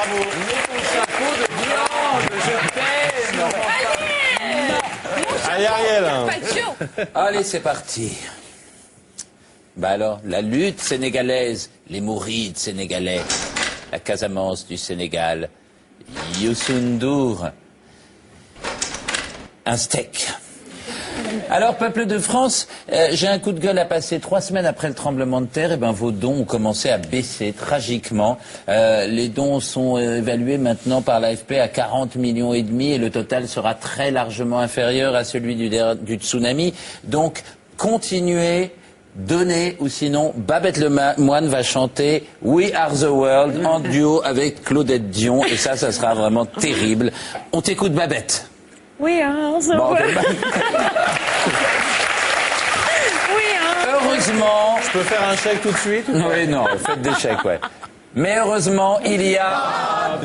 bravo. Mais ton chapeau de viande, je t'aime. Allez, Ariel. Allez, c'est parti. Bah alors, la lutte sénégalaise, les mourides sénégalais, la Casamance du Sénégal, Youssou N'Dour, un steak. Alors, peuple de France, j'ai un coup de gueule à passer. 3 semaines après le tremblement de terre, vos dons ont commencé à baisser tragiquement. Les dons sont évalués maintenant par l'AFP à 40 millions et demi et le total sera très largement inférieur à celui du tsunami. Donc, continuez. Donnez, ou sinon Babette Lemoine va chanter We Are the World en duo avec Claudette Dion et ça sera vraiment terrible. On t'écoute, Babette. We are the world. Heureusement. Je peux faire un chèque tout de suite? Oui, non, faites des chèques, ouais. Mais heureusement, il y a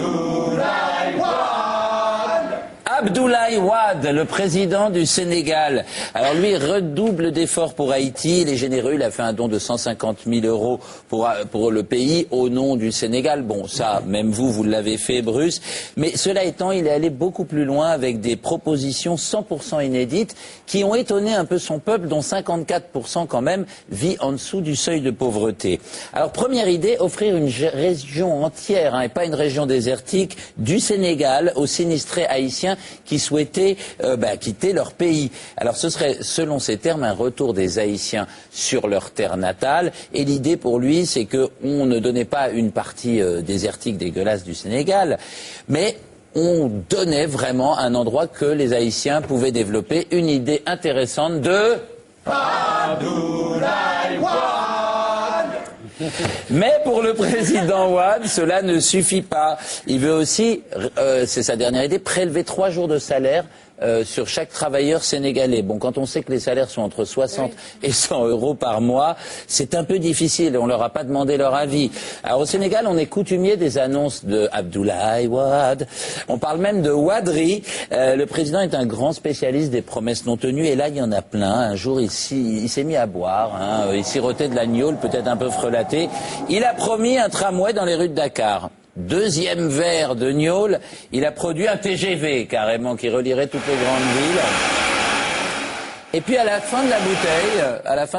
Abdoulaye Wade, le président du Sénégal. Alors lui, redouble d'efforts pour Haïti. Il est généreux, il a fait un don de 150 000 euros pour le pays au nom du Sénégal. Bon, ça, même vous l'avez fait, Bruce. Mais cela étant, il est allé beaucoup plus loin avec des propositions 100% inédites qui ont étonné un peu son peuple, dont 54% quand même vit en dessous du seuil de pauvreté. Alors, première idée, offrir une région entière, et pas une région désertique, du Sénégal aux sinistrés haïtiens qui souhaitaient quitter leur pays. Alors ce serait, selon ces termes, un retour des Haïtiens sur leur terre natale. Et l'idée pour lui, c'est qu'on ne donnait pas une partie désertique dégueulasse du Sénégal, mais on donnait vraiment un endroit que les Haïtiens pouvaient développer. Une idée intéressante de Abdoulaye Wade. Mais pour le président Wade, cela ne suffit pas. Il veut aussi, c'est sa dernière idée, prélever 3 jours de salaire sur chaque travailleur sénégalais. Bon, quand on sait que les salaires sont entre 60 et 100 euros par mois, c'est un peu difficile. On leur a pas demandé leur avis. Alors au Sénégal, on est coutumier des annonces de Abdoulaye Wade. On parle même de waderie. Le président est un grand spécialiste des promesses non tenues. Et là, il y en a plein. Un jour, il s'est mis à boire. Il sirotait de la gnôle, peut-être un peu frelaté. Il a promis un tramway dans les rues de Dakar. 2e verre de gnôle, il a produit un TGV carrément qui relierait toutes les grandes villes. Et puis à la fin de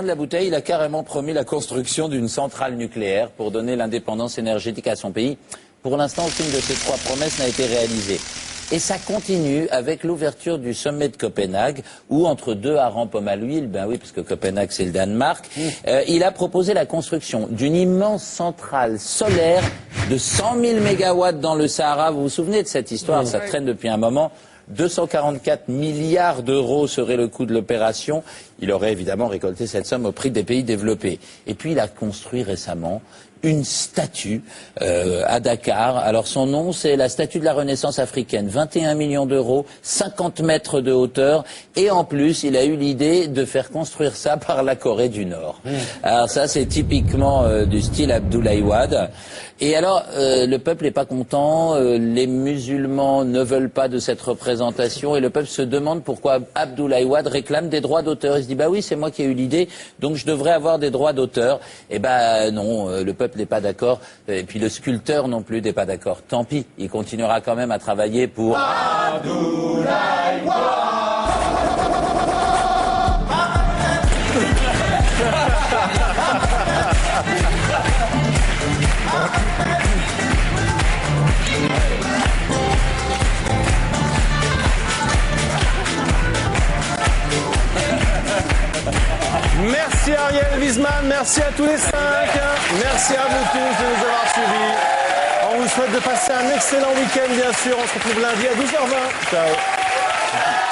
la bouteille, il a carrément promis la construction d'une centrale nucléaire pour donner l'indépendance énergétique à son pays. Pour l'instant, aucune de ces 3 promesses n'a été réalisée. Et ça continue avec l'ouverture du sommet de Copenhague, où entre 2 harengs pomme à l'huile, ben oui, parce que Copenhague c'est le Danemark, il a proposé la construction d'une immense centrale solaire de 100 000 mégawatts dans le Sahara. Vous vous souvenez de cette histoire? Ça traîne depuis un moment. 244 milliards d'euros serait le coût de l'opération. Il aurait évidemment récolté cette somme au prix des pays développés. Et puis il a construit récemment une statue à Dakar. Alors son nom, c'est la statue de la Renaissance africaine. 21 millions d'euros, 50 mètres de hauteur. Et en plus, il a eu l'idée de faire construire ça par la Corée du Nord. Alors ça, c'est typiquement du style Abdoulaye Wade. Et alors, le peuple n'est pas content. Les musulmans ne veulent pas de cette représentation. Et le peuple se demande pourquoi Abdoulaye Wade réclame des droits d'auteur. Il se dit, bah oui, c'est moi qui ai eu l'idée, donc je devrais avoir des droits d'auteur. Et ben non, le peuple n'est pas d'accord, et puis le sculpteur non plus n'est pas d'accord. Tant pis, il continuera quand même à travailler pour Abdoulaye Wade. Merci Ariel Wiesman, merci à tous les 5. Merci à vous tous de nous avoir suivis. On vous souhaite de passer un excellent week-end, bien sûr. On se retrouve lundi à 12h20. Ciao.